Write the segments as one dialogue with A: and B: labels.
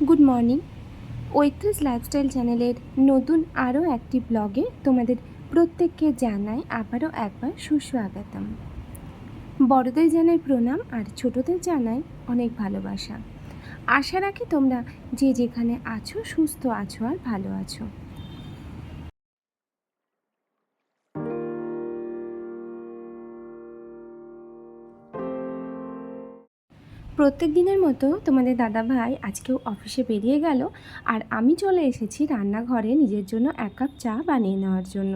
A: Good morning. ঐত্রিশ lifestyle চ্যানেলের নতুন আরও একটি ব্লগে তোমাদের প্রত্যেককে জানাই আবারও একবার সুস্বাগতম। বড়দের জানাই প্রণাম আর ছোটদের জানাই অনেক ভালোবাসা। আশা রাখি তোমরা যে যেখানে আছো সুস্থ আছো আর ভালো আছো। প্রত্যেক দিনের মতো তোমাদের দাদাভাই আজকেও অফিসে বেরিয়ে গেল, আর আমি চলে এসেছি রান্নাঘরে নিজের জন্য এক কাপ চা বানিয়ে নেওয়ার জন্য।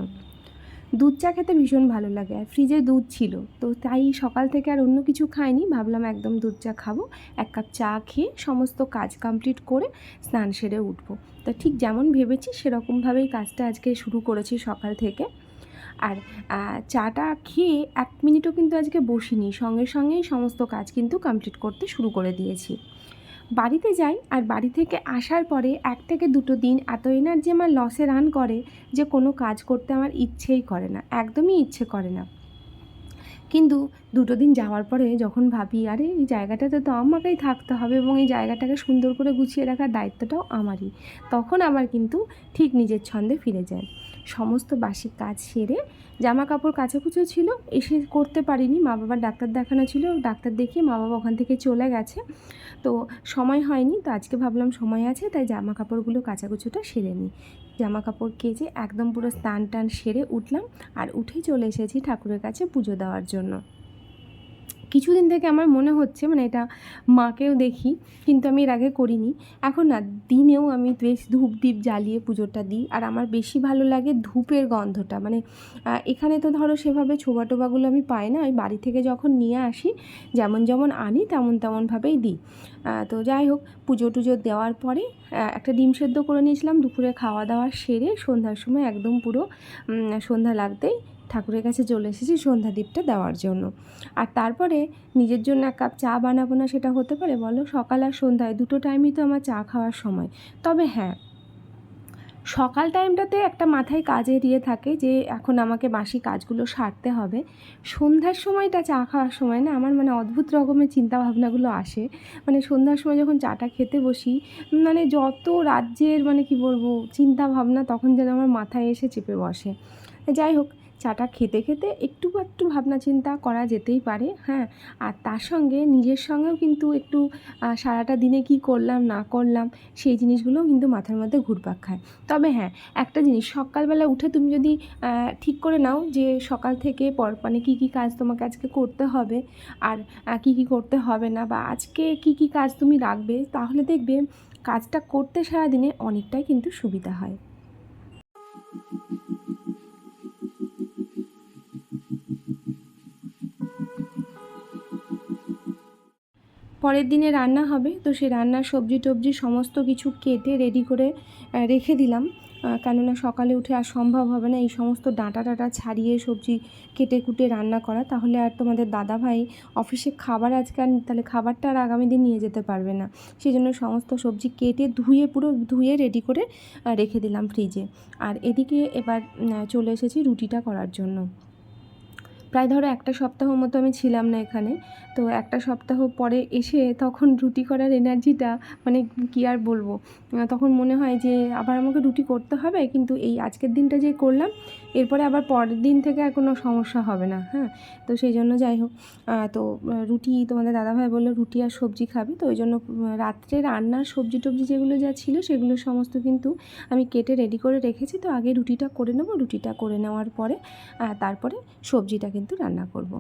A: দুধ চা খেতে ভীষণ ভালো লাগে, আর ফ্রিজে দুধ ছিল, তো তাই সকাল থেকে আর অন্য কিছু খাইনি, ভাবলাম একদম দুধ চা খাবো। এক কাপ চা খেয়ে সমস্ত কাজ কমপ্লিট করে স্নান সেরে উঠবো। তো ঠিক যেমন ভেবেছি সেরকমভাবেই কাজটা আজকে শুরু করেছি সকাল থেকে। আর চাটা খেয়ে 1 মিনিটও কিন্তু আজকে বসিনি, সঙ্গে সঙ্গেই সমস্ত কাজ কিন্তু কমপ্লিট করতে শুরু করে দিয়েছি। বাড়িতে যাই, আর বাড়ি থেকে আসার পরে 1 থেকে 2 দিন এত এনার্জি আমার লসে রান করে যে কোনো কাজ করতে আমার ইচ্ছেই করে না, একদমই ইচ্ছে করে না। কিন্তু 2 দিন যাওয়ার পরে যখন ভাবি আরে এই জায়গাটাতে তো আমাকেই থাকতে হবে এবং এই জায়গাটাকে সুন্দর করে গুছিয়ে রাখার দায়িত্বটাও আমারই, তখন আবার কিন্তু ঠিক নিজের ছন্দে ফিরে যায়। সমস্ত বাসি কাজ সেরে জামা কাপড় কাচাকুচো ছিল, এসে করতে পারিনি, মা বাবার ডাক্তার দেখানো ছিল, ডাক্তার দেখিয়ে মা বাবা ওখান থেকে চলে গেছে, তো সময় হয়নি। তো আজকে ভাবলাম সময় আছে, তাই জামা কাপড়গুলো কাচাকুচোটা সেরে নিই। জামা কাপড় কেচে একদম পুরো স্নান টান সেরে উঠলাম, আর উঠেই চলে এসেছি ঠাকুরের কাছে পুজো দেওয়ার জন্য। কিছুদিন থেকে আমার মনে হচ্ছে, মানে এটা মাকেও দেখি, কিন্তু আমি এর আগে করিনি। এখন না, দিনেও আমি বেশ ধূপ দ্বীপ জ্বালিয়ে পুজোটা দিই, আর আমার বেশি ভালো লাগে ধূপের গন্ধটা। মানে এখানে তো ধরো সেভাবে ছোবা টোবাগুলো আমি পাই না, ওই বাড়ি থেকে যখন নিয়ে আসি যেমন যেমন আনি তেমন তেমনভাবেই দিই। তো যাই হোক, পুজো টুজো দেওয়ার পরে একটা ডিম সেদ্ধ করে নিয়েছিলাম, দুপুরে খাওয়া দাওয়া সেরে সন্ধ্যার সময় একদম পুরো সন্ধ্যা লাগতেই ঠাকুরের কাছে চলে এসেছি সন্ধ্যা দ্বীপটা দেওয়ার জন্য। আর তারপরে নিজের জন্য এক কাপ চা বানাবো না, সেটা হতে পারে বলো? সকাল আর সন্ধ্যায় দুটো টাইমই তো আমার চা খাওয়ার সময়। তবে হ্যাঁ, সকাল টাইমটাতে একটা মাথায় কাজ এড়িয়ে থাকে যে এখন আমাকে বাসি কাজগুলো সারতে হবে। সন্ধ্যার সময়টা চা খাওয়ার সময় না আমার মানে অদ্ভুত রকমের চিন্তাভাবনাগুলো আসে। মানে সন্ধ্যার সময় যখন চাটা খেতে বসি, মানে যত রাজ্যের মানে কি বলবো চিন্তাভাবনা তখন যেন আমার মাথায় এসে চেপে বসে। যাই হোক, চাটা খেতে খেতে একটু একটু ভাবনা চিন্তা করা যেতেই পারে, হ্যাঁ। আর তার সঙ্গে নিজের সঙ্গেও কিন্তু একটু সারাটা দিনে কি করলাম না করলাম সেই জিনিসগুলোও কিন্তু মাথার মধ্যে ঘুরপাক খায়। তবে হ্যাঁ, একটা জিনিস, সকালবেলা উঠে তুমি যদি ঠিক করে নাও যে সকাল থেকে মানে কী কী কাজ তোমাকে আজকে করতে হবে আর কী কী করতে হবে না, বা আজকে কী কী কাজ তুমি রাখবে, তাহলে দেখবে কাজটা করতে সারাদিনে অনেকটাই কিন্তু সুবিধা হয়। পরের দিনে রান্না হবে, তো সেই রান্নার সবজি টবজি সমস্ত কিছু কেটে রেডি করে রেখে দিলাম, কেননা সকালে উঠে আর সম্ভব হবে না এই সমস্ত ডাঁটা টাটা ছাড়িয়ে সবজি কেটে কুটে রান্না করা, তাহলে আর তোমাদের দাদাভাই অফিসে খাবার আজকে আর তাহলে খাবারটা আর আগামী দিন নিয়ে যেতে পারবে না। সেই জন্য সমস্ত সবজি কেটে ধুয়ে পুরো ধুয়ে রেডি করে রেখে দিলাম ফ্রিজে। আর এদিকে এবার চলে এসেছি রুটিটা করার জন্য। প্রায় ধরো একটা সপ্তাহ মতো আমি ছিলাম না এখানে, তো একটা সপ্তাহ পরে এসে তখন রুটি করার এনার্জিটা মানে কী আর বলবো, তখন মনে হয় যে আবার আমাকে রুটি করতে হবে, কিন্তু এই আজকের দিনটা যে করলাম এরপরে আবার পরের দিন থেকে আর কোনো সমস্যা হবে না, হ্যাঁ। তো সেই জন্য যাই হোক, তো রুটি তোমাদের দাদাভাই বললো রুটি আর সবজি খাবে, তো ওই জন্য রাত্রে রান্নার সবজি টবজি যেগুলো যা ছিল সেগুলো সমস্ত কিন্তু আমি কেটে রেডি করে রেখেছি। তো আগে রুটিটা করে নেবো, রুটিটা করে নেওয়ার পরে তারপরে সবজিটা কিন্তু রান্না করব।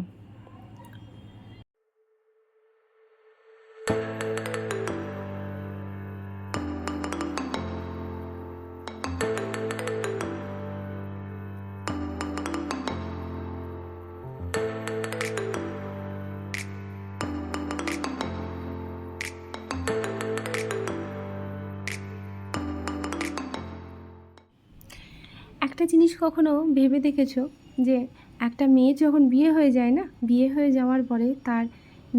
A: একটা জিনিস কখনো ভেবে দেখেছো যে একটা মেয়ে যখন বিয়ে হয়ে যায় না, বিয়ে হয়ে যাওয়ার পরে তার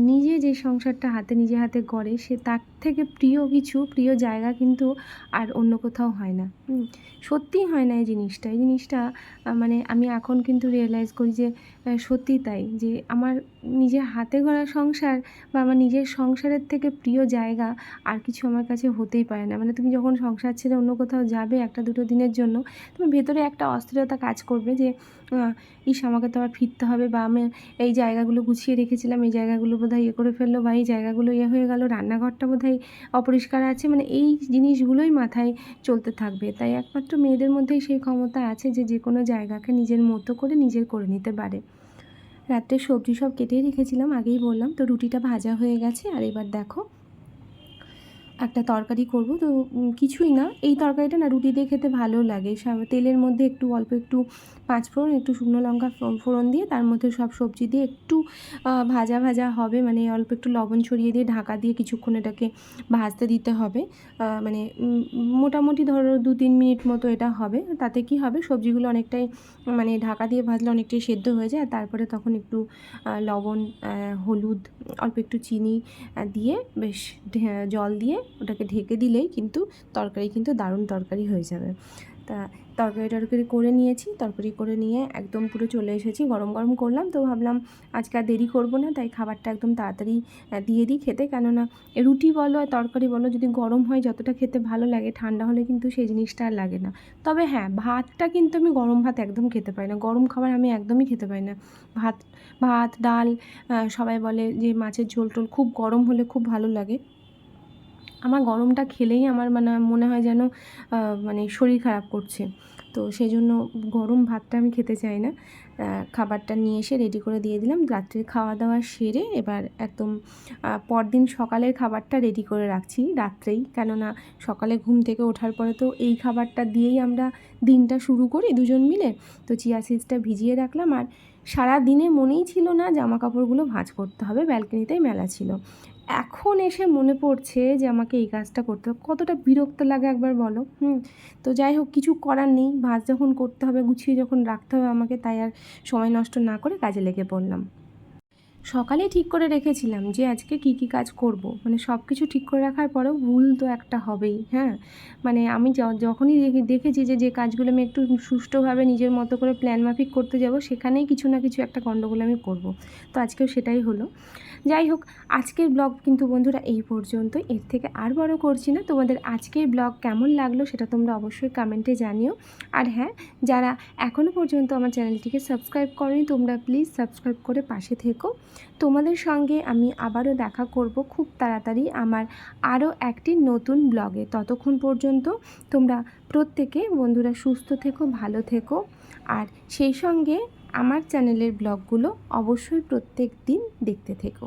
A: নিজে যে সংসারটা নিজে হাতে গড়ে সে তার থেকে প্রিয় কিছু প্রিয় জায়গা কিন্তু আর অন্য কোথাও হয় না। সত্যিই হয় না এই জিনিসটা মানে আমি এখন কিন্তু রিয়েলাইজ করি যে সত্যিই তাই, যে আমার নিজের হাতে গড়া সংসার বা আমার নিজের সংসারের থেকে প্রিয় জায়গা আর কিছু আমার কাছে হতেই পারে না। মানে তুমি যখন সংসার ছেড়ে অন্য কোথাও যাবে 1-2 দিনের জন্য, তোমার ভেতরে একটা অস্থিরতা কাজ করবে যে ইস! আমাকে তো আবার ফিরতে হবে, বা আমি এই জায়গাগুলো গুছিয়ে রেখেছিলাম, এই জায়গাগুলো বোধহয় করে ফেললো, বা এই জায়গাগুলো হয়ে গেল, রান্নাঘরটা বোধহয় অপরিষ্কার আছে। মানে এই জিনিসগুলোই মাথায় চলতে থাকবে। তাই একমাত্র মেয়েদের মধ্যেই সেই ক্ষমতা আছে যে যেকোনো জায়গাকে নিজের মতো করে নিজের করে নিতে পারে। রাত্রে সবজি সব কেটেই রেখেছিলাম, আগেই বললাম। তো রুটিটা ভাজা হয়ে গেছে, আর এবার দেখো একটা তরকারি করব। তো কিছুই না, এই তরকারিটা না রুটি দিয়ে খেতে ভালো লাগে। তেলের মধ্যে একটু অল্প একটু পাঁচফোড়ন, একটু শুকনো লঙ্কা ফোড়ন দিয়ে তার মধ্যে সব সবজি দিয়ে একটু ভাজা ভাজা হবে, মানে অল্প একটু লবণ ছড়িয়ে দিয়ে ঢাকা দিয়ে কিছুক্ষণ এটাকে ভাজতে দিতে হবে। মানে মোটামুটি ধরো 2-3 মিনিট মতো এটা হবে। তাতে কি হবে, সবজিগুলো অনেকটাই মানে ঢাকা দিয়ে ভাজলে অনেকটাই সেদ্ধ হয়ে যায়। আর তারপরে তখন একটু লবণ, হলুদ, অল্প একটু চিনি দিয়ে বেশ জল দিয়ে ওটাকে ঢেকে দিলেই কিন্তু তরকারি কিন্তু দারুণ তরকারি হয়ে যাবে। তা তরকারি করে নিয়েছি, তরকারি করে নিয়ে একদম পুরো চলে এসেছি। গরম গরম করলাম, তো ভাবলাম আজকে আর দেরি করব না, তাই খাবারটা একদম তাড়াতাড়ি দিয়ে দিই খেতে। কেননা রুটি বলো আর তরকারি বলো, যদি গরম হয় যতটা খেতে ভালো লাগে, ঠান্ডা হলে কিন্তু সেই জিনিসটা আর লাগে না। তবে হ্যাঁ, ভাতটা কিন্তু আমি গরম ভাত একদম খেতে পারি না, গরম খাবার আমি একদমই খেতে পারি না। ভাত ভাত ডাল, সবাই বলে যে মাছের ঝোল টোল খুব গরম হলে খুব ভালো লাগে। আমার গরমটা খেলেই আমার মানে মনে হয় যেন মানে শরীর খারাপ করছে। তো সেই জন্য গরম ভাতটা আমি খেতে চাই না। খাবারটা নিয়ে এসে রেডি করে দিয়ে দিলাম। রাত্রের খাওয়া দাওয়া সেরে এবার একদম পরদিন সকালের খাবারটা রেডি করে রাখছি রাত্রেই। কেননা সকালে ঘুম থেকে ওঠার পরে তো এই খাবারটা দিয়েই আমরা দিনটা শুরু করি দুজন মিলে। তো চিয়া সিডসটা ভিজিয়ে রাখলাম, আর সারাদিনে মনেই ছিল না জামাকাপড়গুলো ভাঁজ করতে হবে, ব্যালকনিতেই মেলা ছিল। এখন এসে মনে পড়ছে যে আমাকে এই কাজটা করতে হবে। কতটা বিরক্ত লাগে একবার বলো। তো যাই হোক, কিছু করার নেই, ভাঁজ যখন করতে হবে, গুছিয়ে যখন রাখতে হবে আমাকে, তাই আর সময় নষ্ট না করে কাজে লেগে পড়লাম। সকালেই ঠিক করে রেখেছিলাম যে আজকে কী কী কাজ করব। মানে সব কিছু ঠিক করে রাখার পরেও ভুল তো একটা হবেই, হ্যাঁ। মানে আমি যখনই দেখেছি যে কাজগুলো আমি একটু সুষ্ঠুভাবে নিজের মতো করে প্ল্যান মাফিক করতে যাব, সেখানেই কিছু না কিছু একটা গণ্ডগোল আমি করব। তো আজকেও সেটাই হলো। যাই হোক, আজকের ব্লগ কিন্তু বন্ধুরা এই পর্যন্ত, এর থেকে আর বড় করছি না। তোমাদের আজকের ব্লগ কেমন লাগলো সেটা তোমরা অবশ্যই কমেন্টে জানিও। আর হ্যাঁ, যারা এখনও পর্যন্ত আমার চ্যানেলটিকে সাবস্ক্রাইব করোনি, তোমরা প্লিজ সাবস্ক্রাইব করে পাশে থেকো। তোমাদের সঙ্গে আমি আবারও দেখা করব খুব তাড়াতাড়ি আমার আরও একটি নতুন ব্লগে। ততক্ষণ পর্যন্ত তোমরা প্রত্যেকে বন্ধুরা সুস্থ থেকো, ভালো থেকো। আর সেই সঙ্গে আমার চ্যানেলের ব্লগগুলো অবশ্যই প্রত্যেক দিন দেখতে থেকো।